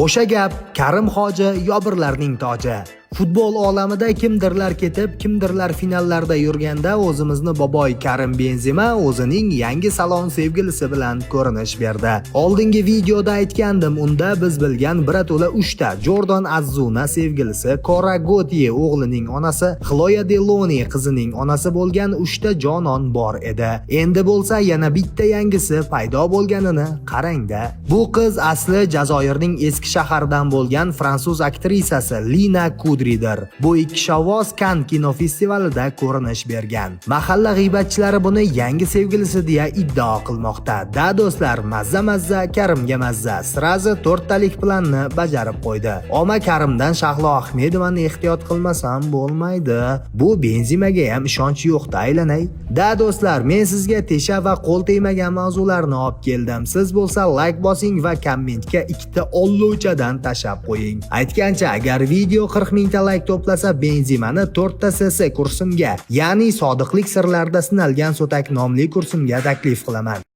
O'sha gap Karim Hoji yobirlarning toji. Futbol olamida kimdirlar ketib, kimdirlar finallarda yurganda o'zimizni boboy Karim Benzema o'zining yangi salon sevgilisi bilan ko'rinish berdi. Oldingi videoda aytgandim, unda biz bilgan birato'la 3 ta Jordan Azzuna sevgilisi, Cora Gautier o'g'lining onasi, Chloe Deloni qizining onasi bo'lgan 3 ta jonon bor edi. Endi bo'lsa yana bitta yangisi paydo bo'lganini qarang-da. Bu qiz asli Jazoirning eski shaharidan bo'lgan fransuz aktrisasi Lina Kudri. Bu ikki shovvoz Cannes kinofestivalida ko'rinish bergan. Mahalla g'iybatchilari buni yangi sevgilisi deya iddao qilmoqda. Da do'stlar, mazza Karimga mazza. Sirazi 4 talik planni bajarib qo'ydi. Oma Karimdan Shahlo Ahmedovani ehtiyot qilmasam bo'lmaydi. Bu Benzemaga ham ishonch yo'qda aylanay. Da do'stlar, men sizga tesha va qo'l tegmagan mavzularni olib keldim. Siz bo'lsa like bosing va kommentga ikkita ollovchadan tashab qo'ying. Aytgancha, agar video 40 ming like to'plasa Benzemani 4 ta SS kursimga, ya'ni sodiqlik sirlarida sinalgan so'tak nomli kursimga taklif qilaman.